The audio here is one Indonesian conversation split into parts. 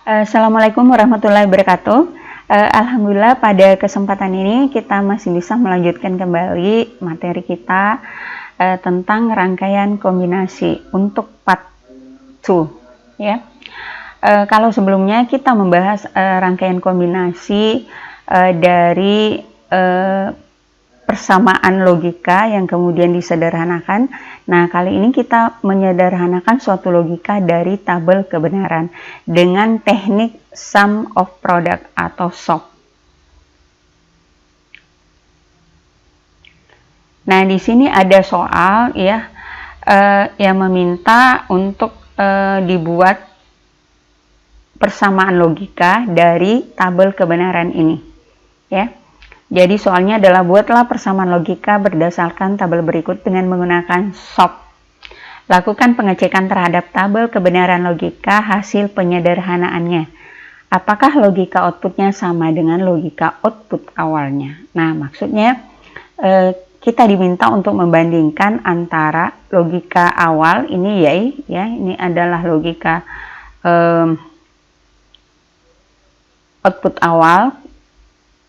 Assalamualaikum warahmatullahi wabarakatuh. Alhamdulillah pada kesempatan ini kita masih bisa melanjutkan kembali materi kita tentang rangkaian kombinasi untuk part 2 ya. Kalau sebelumnya kita membahas rangkaian kombinasi dari persamaan logika yang kemudian disederhanakan. Nah, kali ini kita menyederhanakan suatu logika dari tabel kebenaran dengan teknik sum of product atau SOP. Nah, di sini ada soal ya yang meminta untuk dibuat persamaan logika dari tabel kebenaran ini ya. Jadi soalnya adalah buatlah persamaan logika berdasarkan tabel berikut dengan menggunakan SOP. Lakukan pengecekan terhadap tabel kebenaran logika hasil penyederhanaannya. Apakah logika outputnya sama dengan logika output awalnya? Nah, maksudnya kita diminta untuk membandingkan antara logika awal ini ya ini adalah logika output awal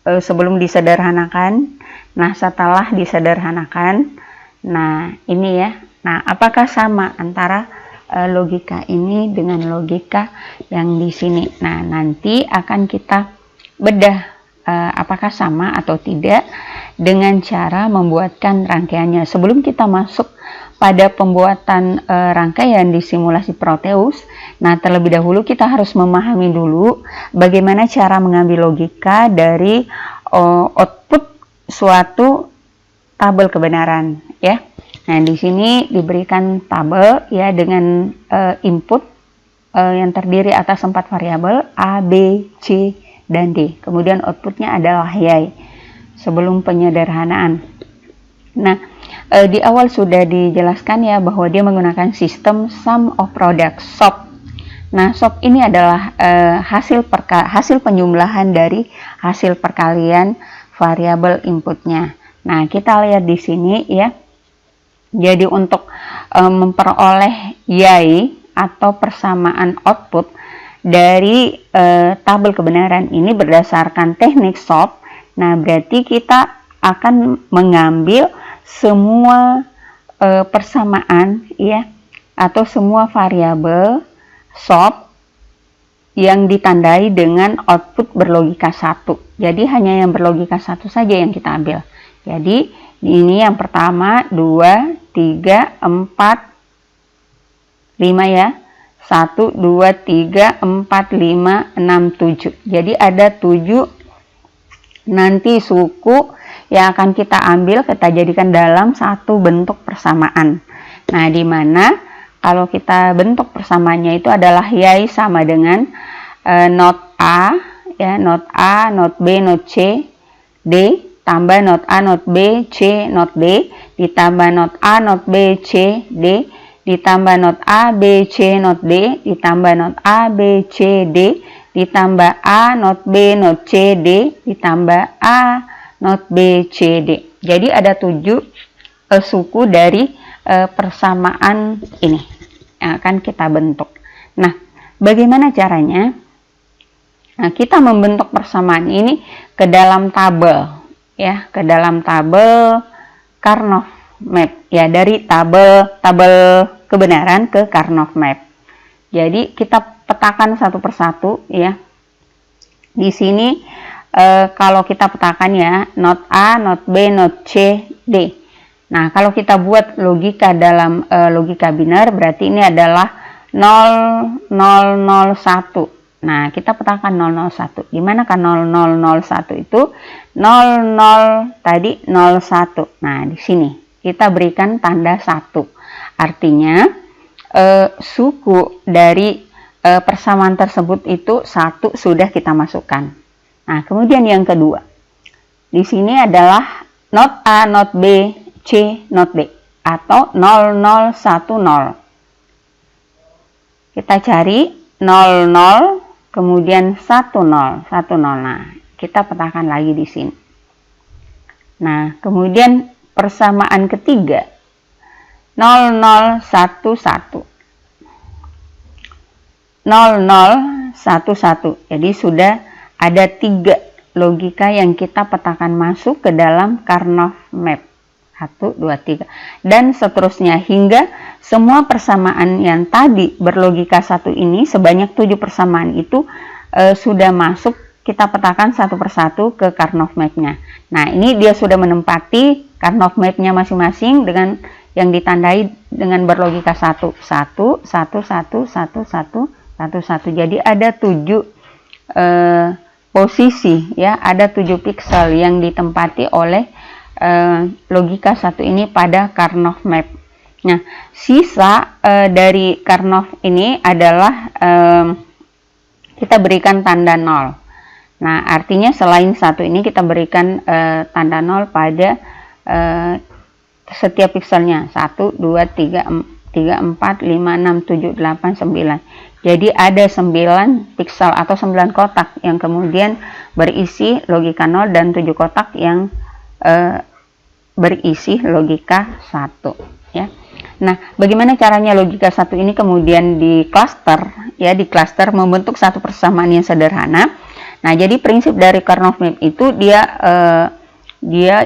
sebelum disederhanakan. Nah, setelah disederhanakan, nah ini ya. Nah, apakah sama antara logika ini dengan logika yang di sini? Nah, nanti akan kita bedah apakah sama atau tidak dengan cara membuatkan rangkaiannya. Sebelum kita masuk pada pembuatan rangkaian di simulasi Proteus, nah terlebih dahulu kita harus memahami dulu bagaimana cara mengambil logika dari output suatu tabel kebenaran ya. Nah, di sini diberikan tabel ya dengan input yang terdiri atas 4 variabel A, B, C, dan D. Kemudian outputnya adalah Y sebelum penyederhanaan. Nah, di awal sudah dijelaskan ya bahwa dia menggunakan sistem sum of product SOP. Nah, SOP ini adalah hasil penjumlahan dari hasil perkalian variabel inputnya. Nah, kita lihat di sini ya. Jadi untuk memperoleh Y atau persamaan output dari tabel kebenaran ini berdasarkan teknik SOP. Nah, berarti kita akan mengambil semua persamaan ya atau semua variabel SOP yang ditandai dengan output berlogika 1. Jadi hanya yang berlogika 1 saja yang kita ambil. Jadi ini yang pertama 2, 3, 4, 5 ya. 1, 2, 3, 4, 5, 6, 7. Jadi ada 7 nanti suku yang akan kita ambil, kita jadikan dalam satu bentuk persamaan. Nah, di mana kalau kita bentuk persamaannya itu adalah Y sama dengan not A, ya, not A, not B, not C, D, tambah not A, not B, C, not D, ditambah not A, not B, C, D, ditambah not A, B, C, not D, ditambah not A, B, C, D, ditambah A, not B, not C, D, ditambah A, not B, C, D. Jadi ada 7 suku dari persamaan ini yang akan kita bentuk. Nah, bagaimana caranya? Nah, kita membentuk persamaan ini ke dalam tabel ya, ke dalam tabel Karnaugh map ya, dari tabel kebenaran ke Karnaugh map. Jadi kita petakan satu persatu ya. Di sini kalau kita petakan ya, not A, not B, not C, D. Nah, kalau kita buat logika dalam logika biner, berarti ini adalah 0001. Nah, kita petakan 001. Gimana kan 0001 itu? 00 tadi 01. Nah, di sini kita berikan tanda 1. Artinya suku dari persamaan tersebut itu 1 sudah kita masukkan. Nah, kemudian yang kedua. Di sini adalah not A, not B, C, not D atau 0010. Kita cari 00 kemudian 10. Nah, kita petakan lagi di sini. Nah, kemudian persamaan ketiga 0011. 00 1, 1. Jadi sudah ada 3 logika yang kita petakan masuk ke dalam Karnaugh Map. 1, 2, 3. Dan seterusnya hingga semua persamaan yang tadi berlogika 1 ini, sebanyak 7 persamaan itu sudah masuk, kita petakan satu persatu ke Karnaugh Map-nya. Nah, ini dia sudah menempati Karnaugh Map-nya masing-masing dengan yang ditandai dengan berlogika 1, 1, 1, 1, 1, 1, 1, 1. Jadi ada 7 posisi, ya, ada 7 piksel yang ditempati oleh logika 1 ini pada Karnaugh Map. Nah, sisa dari Karnaugh ini adalah kita berikan tanda 0. Nah, artinya selain 1 ini kita berikan tanda 0 pada setiap pikselnya. 1, 2, 3, 4, 5, 6, 7, 8, 9. Jadi ada 9 piksel atau 9 kotak yang kemudian berisi logika 0 dan 7 kotak yang berisi logika 1, ya. Nah, bagaimana caranya logika 1 ini kemudian di cluster, ya, di cluster membentuk satu persamaan yang sederhana. Nah, jadi prinsip dari Karnaugh Map itu dia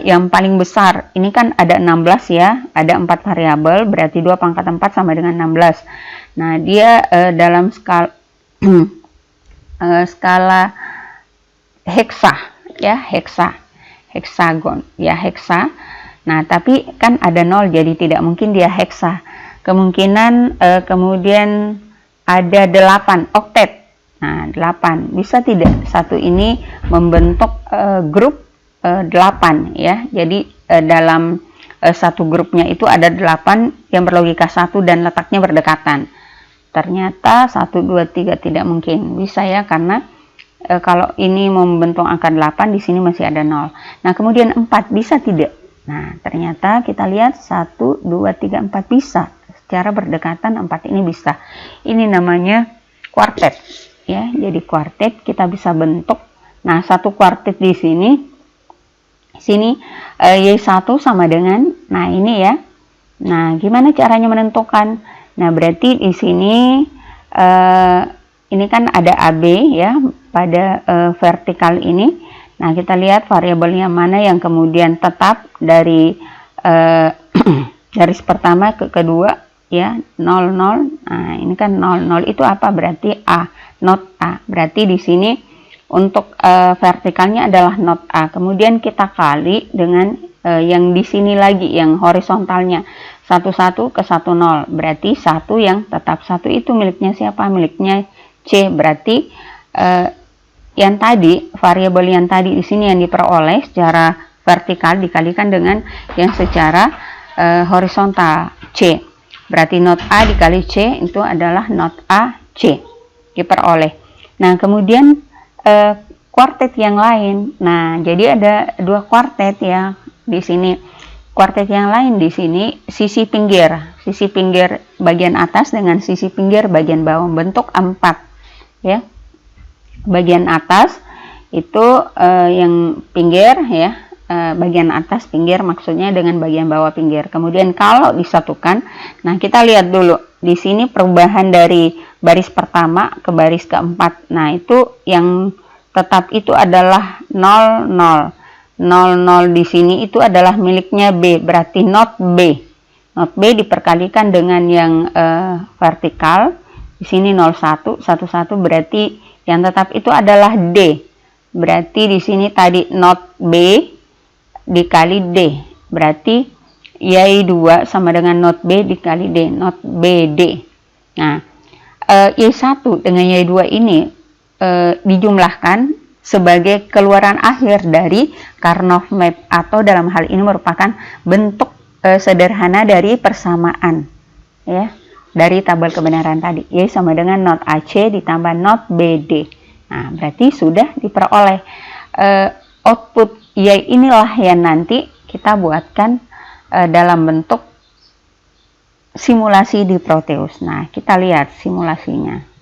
yang paling besar. Ini kan ada 16, ya, ada 4 variabel, berarti 2 pangkat 4 sama dengan 16. Nah, dia dalam skala skala heksa, ya, heksagon, ya, heksa. Nah, tapi kan ada 0, jadi tidak mungkin dia heksa. Kemungkinan kemudian ada 8, oktet. Nah, 8. Bisa tidak satu ini membentuk grup 8, ya. Jadi dalam satu grupnya itu ada 8 yang berlogika 1 dan letaknya berdekatan. Ternyata 1, 2, 3 tidak mungkin. Bisa, ya, karena kalau ini membentuk angka 8, di sini masih ada 0. Nah, kemudian 4 bisa tidak? Nah, ternyata kita lihat 1, 2, 3, 4 bisa. Secara berdekatan 4 ini bisa. Ini namanya kuartet, ya. Jadi kuartet kita bisa bentuk. Nah, satu kuartet di sini Y1 sama dengan, nah, ini, ya. Nah, gimana caranya menentukan? Nah, berarti di sini ini kan ada AB, ya, pada vertikal ini. Nah, kita lihat variabelnya mana yang kemudian tetap dari garis pertama ke kedua, ya, 0, 0. Nah, ini kan 0, 0 itu apa? Berarti A, not A. Berarti di sini untuk vertikalnya adalah not A. Kemudian kita kali dengan yang di sini lagi, yang horizontalnya. 1, 1 ke 1, 0. Berarti 1 yang tetap 1 itu miliknya siapa? Miliknya C. Berarti yang tadi, variabel yang tadi di sini yang diperoleh secara vertikal dikalikan dengan yang secara horizontal, C. Berarti not A dikali C itu adalah not A, C. Diperoleh. Nah, kemudian kuartet yang lain. Nah, jadi ada 2 kuartet, ya, di sini. Kuartet yang lain di sini sisi pinggir bagian atas dengan sisi pinggir bagian bawah, bentuk 4, ya. Bagian atas itu yang pinggir, ya, bagian atas pinggir maksudnya dengan bagian bawah pinggir. Kemudian kalau disatukan, nah, kita lihat dulu di sini perubahan dari baris pertama ke baris keempat. Nah, itu yang tetap itu adalah 0, 0. 0, 0 di sini itu adalah miliknya B, berarti not B. Not B diperkalikan dengan yang vertikal. Di sini 01, 11 berarti yang tetap itu adalah D. Berarti di sini tadi not B dikali D. Berarti Y2 sama dengan not B dikali D, not BD. Nah, Y1 dengan Y2 ini dijumlahkan sebagai keluaran akhir dari Karnaugh Map, atau dalam hal ini merupakan bentuk sederhana dari persamaan, ya, dari tabel kebenaran tadi. Y sama dengan not AC ditambah not BD. Nah, berarti sudah diperoleh output Y inilah yang nanti kita buatkan dalam bentuk simulasi di Proteus. Nah, kita lihat simulasinya.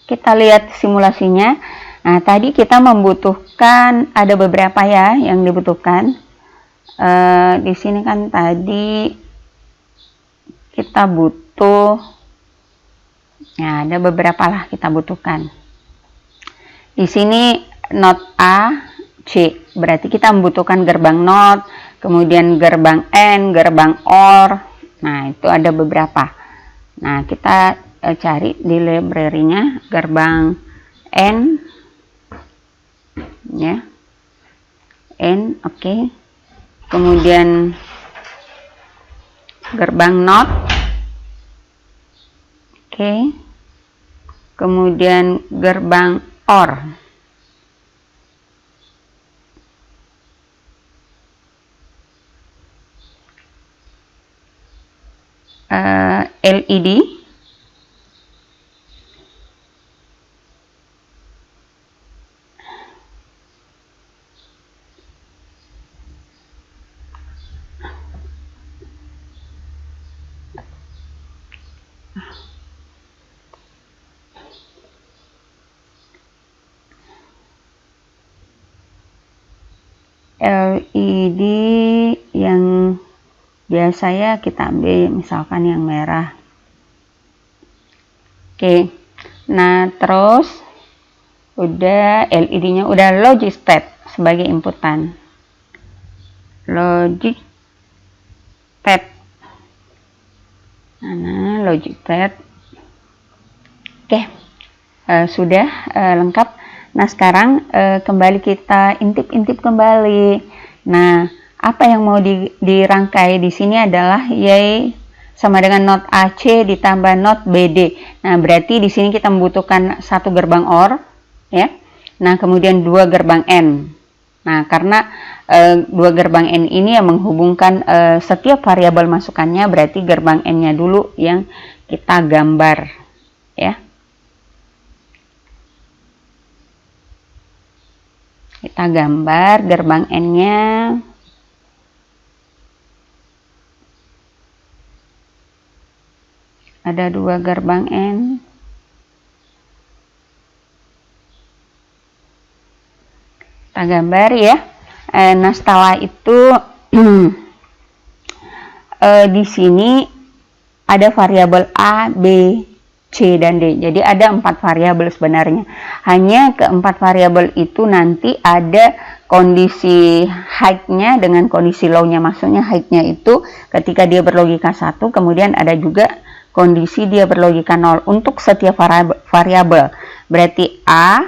kita lihat simulasinya. Nah, tadi kita membutuhkan ada beberapa ya yang dibutuhkan. Di sini kan tadi kita butuh, ya ada beberapa lah kita butuhkan. Di sini not A, C, berarti kita membutuhkan gerbang not, kemudian gerbang AND, gerbang OR. Nah, itu ada beberapa. Nah, kita cari di library-nya gerbang AND, ya, AND, oke. Kemudian gerbang not, oke. Kemudian gerbang OR, LED, LED yang biasa ya kita ambil misalkan yang merah. Oke, nah terus udah LED-nya udah logic state sebagai inputan. Logic state, nah logic state, oke, sudah lengkap. Nah sekarang kembali kita intip-intip kembali. Nah apa yang mau dirangkai di sini adalah Y sama dengan not AC ditambah not BD. Nah berarti di sini kita membutuhkan satu gerbang OR, ya. Nah kemudian dua gerbang AND. Nah karena dua gerbang AND ini yang menghubungkan setiap variabel masukannya, berarti gerbang AND-nya dulu yang kita gambar, ya. Kita gambar gerbang N-nya. Ada dua gerbang N. Kita gambar ya. Nah setelah itu di sini ada variabel A, B, C, dan D. Jadi ada 4 variabel sebenarnya. Hanya keempat variabel itu nanti ada kondisi high-nya dengan kondisi low-nya. Maksudnya high-nya itu ketika dia berlogika 1, kemudian ada juga kondisi dia berlogika 0 untuk setiap variabel. Berarti A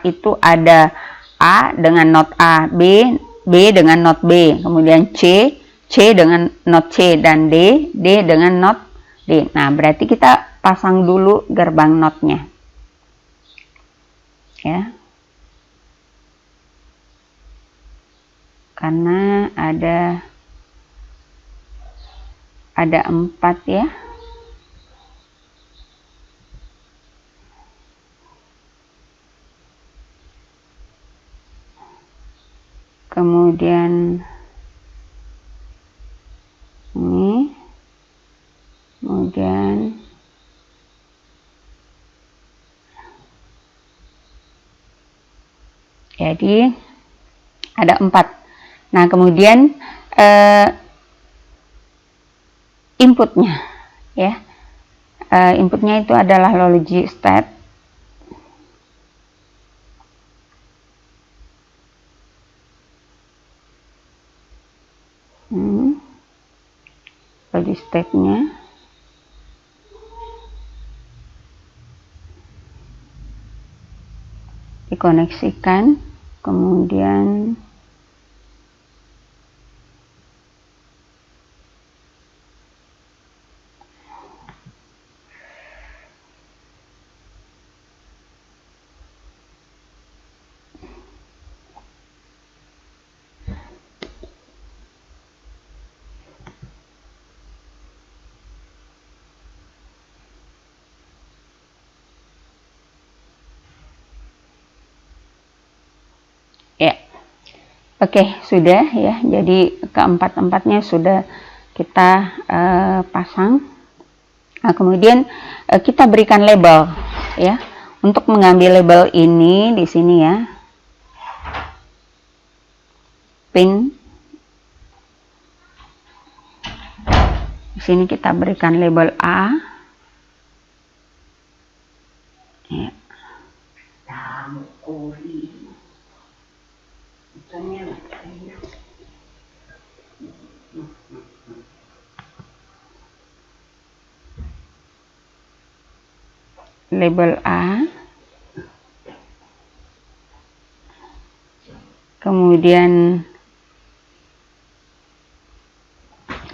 itu ada A dengan not A, B dengan not B, kemudian C dengan not C, dan D dengan not D. Nah, berarti kita pasang dulu gerbang notnya, ya, karena ada 4 ya. Kemudian ini, kemudian jadi ada 4. Nah kemudian inputnya, ya, inputnya itu adalah logic state. Logic state-nya dikoneksikan, kemudian ya. Oke, sudah ya. Jadi keempat-empatnya sudah kita pasang. Nah, kemudian kita berikan label, ya. Untuk mengambil label ini di sini ya, pin. Di sini kita berikan label A. Ya. Label A. Kemudian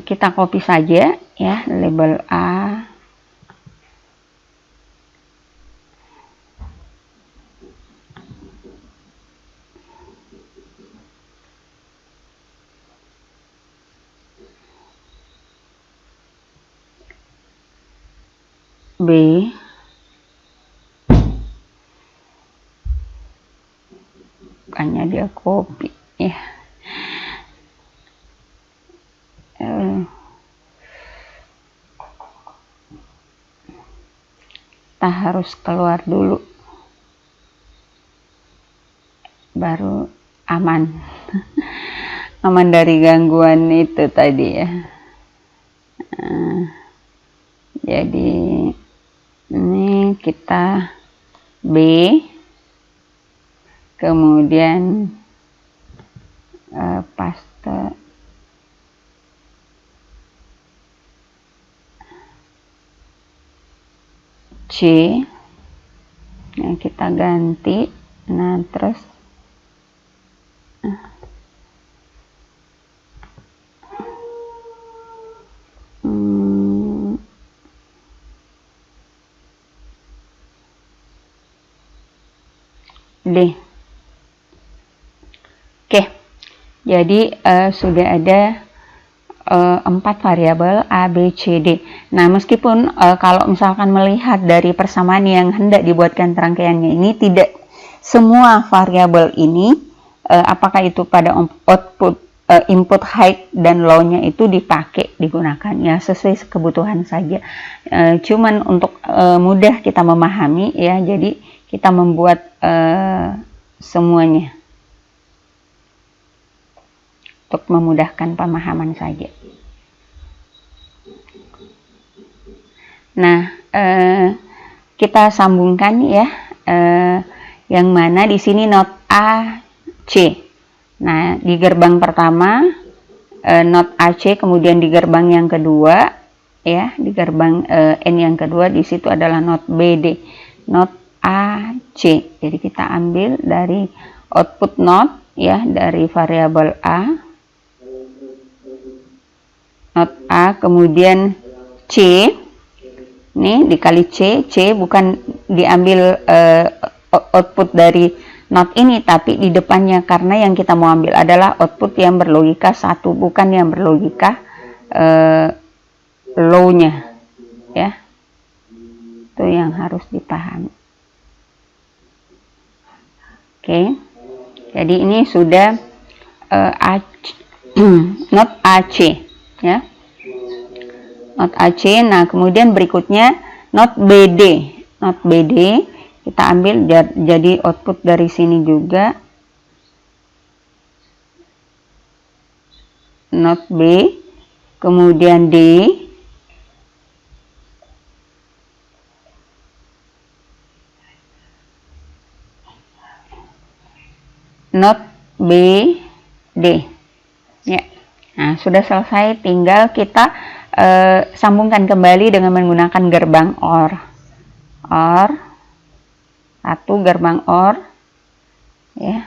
kita copy saja ya label A. B. Bukannya dia copy ya. Kita harus keluar dulu baru aman. Aman dari gangguan itu tadi ya. Jadi ini kita B, kemudian paste C, yang kita ganti. Nah terus D. Oke, jadi sudah ada 4 variabel A, B, C, D. Nah, meskipun kalau misalkan melihat dari persamaan yang hendak dibuatkan rangkaiannya ini, tidak semua variabel ini, apakah itu pada output, input height dan low-nya itu digunakan ya, sesuai kebutuhan saja. Cuman untuk mudah kita memahami ya, jadi kita membuat semuanya untuk memudahkan pemahaman saja. Nah, kita sambungkan ya, yang mana di sini not A, C. Nah, di gerbang pertama not A, C, kemudian di gerbang yang kedua ya, di gerbang N yang kedua di situ adalah not B, D. Not A, C. Jadi kita ambil dari output not ya, dari variabel A. Not A, kemudian C, ini dikali C, C bukan diambil output dari not ini, tapi di depannya, karena yang kita mau ambil adalah output yang berlogika 1, bukan yang berlogika low-nya ya. Itu yang harus dipahami. Oke, jadi ini sudah not AC ya, not AC. Nah kemudian berikutnya not BD. Not BD kita ambil jadi output dari sini juga, not B, kemudian D, not B, D ya. Nah sudah selesai, tinggal kita sambungkan kembali dengan menggunakan gerbang OR. Satu gerbang OR ya.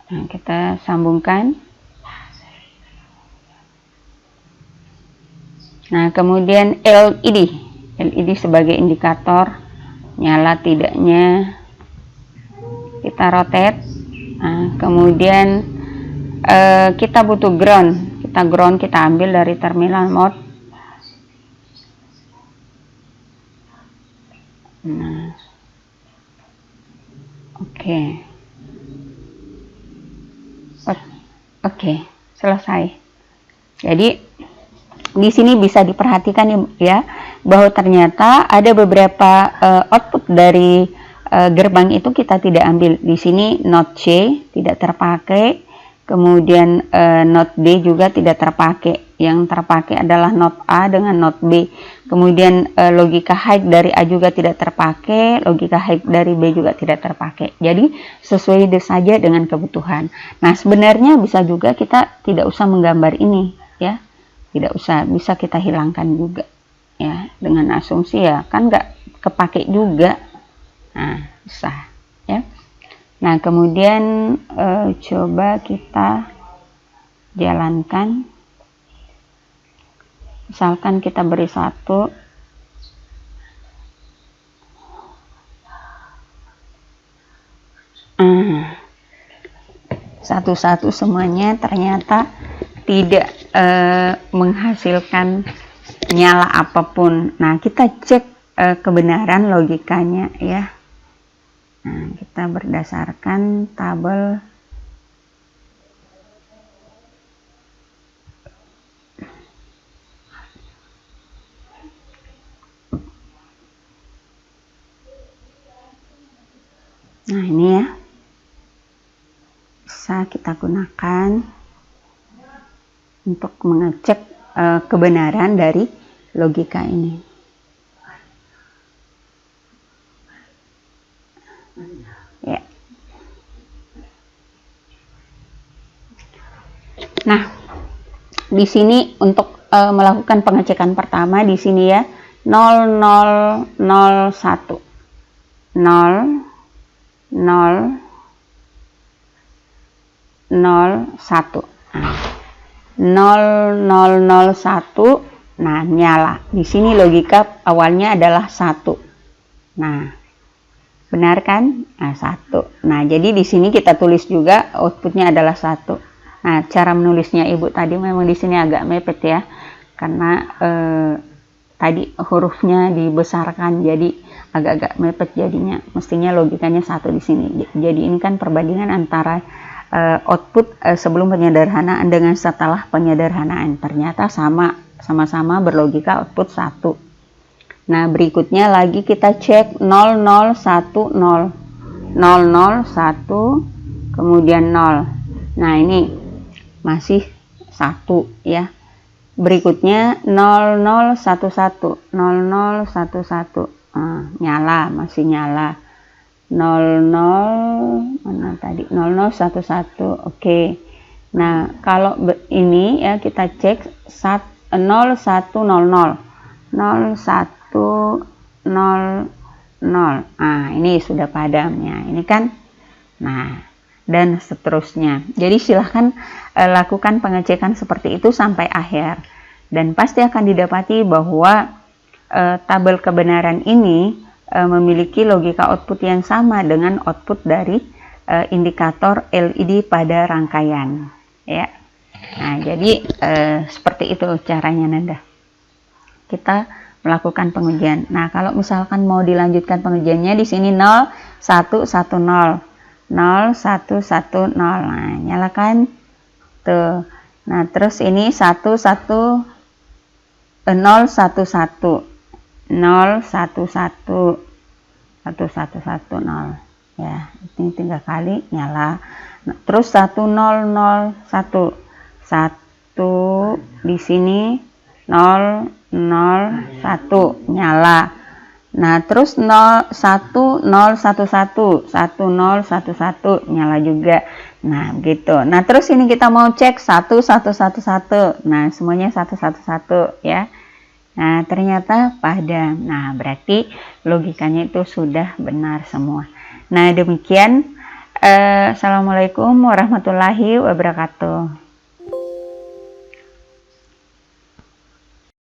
Nah, kita sambungkan. Nah kemudian LED sebagai indikator nyala tidaknya, kita rotate. Nah, kemudian kita butuh ground, kita ambil dari terminal mode. Nah, oke, selesai. Jadi di sini bisa diperhatikan ya, bahwa ternyata ada beberapa output dari gerbang itu kita tidak ambil. Di sini not C tidak terpakai, kemudian not D juga tidak terpakai. Yang terpakai adalah not A dengan not B. Kemudian logika high dari A juga tidak terpakai, logika high dari B juga tidak terpakai. Jadi sesuai saja dengan kebutuhan. Nah, sebenarnya bisa juga kita tidak usah menggambar ini, ya. Tidak usah, bisa kita hilangkan juga, ya. Dengan asumsi ya kan nggak kepake juga. Nah, bisa, ya. Nah, kemudian coba kita jalankan. Misalkan kita beri 1, satu-satu semuanya ternyata tidak menghasilkan nyala apapun. Nah, kita cek kebenaran logikanya, ya. Nah, kita berdasarkan tabel nah ini, ya, bisa kita gunakan untuk mengecek kebenaran dari logika ini. Ya. Nah, di sini untuk melakukan pengecekan pertama di sini, ya, 0001 0001. Nah, nyala. Di sini logika awalnya adalah 1. Nah, benar kan? Nah, 1. Nah, jadi di sini kita tulis juga outputnya adalah 1. Nah, cara menulisnya Ibu tadi memang di sini agak mepet, ya. Karena tadi hurufnya dibesarkan, jadi agak-agak mepet jadinya. Mestinya logikanya 1 di sini. Jadi ini kan perbandingan antara output sebelum penyederhanaan dengan setelah penyederhanaan. Ternyata sama-sama berlogika output 1. Nah, berikutnya lagi kita cek 0010. 001 kemudian 0. Nah, ini masih 1, ya. Berikutnya 0011. 0011. Nyala, masih nyala. 00 mana tadi? 0011. Oke. Nah, kalau ini, ya, kita cek 0100. 0100. Ini sudah padam, ya. Ini kan. Nah, dan seterusnya. Jadi silahkan lakukan pengecekan seperti itu sampai akhir. Dan pasti akan didapati bahwa tabel kebenaran ini memiliki logika output yang sama dengan output dari indikator LED pada rangkaian, ya. Nah, jadi seperti itu caranya, Nanda. Kita melakukan pengujian. Nah, kalau misalkan mau dilanjutkan pengujiannya di sini 0110. 0110. Nah, nyalakan tuh. Nah, terus ini 011 111 111 ya, ini 3 kali nyala. Nah, terus 1001 1 di sini 001 nyala. Nah, terus 1011 nyala juga. Nah, begitu. Nah, terus ini kita mau cek 1111. Nah, semuanya 111, ya. Nah, ternyata padam. Nah, berarti logikanya itu sudah benar semua. Nah, demikian. Assalamualaikum warahmatullahi wabarakatuh.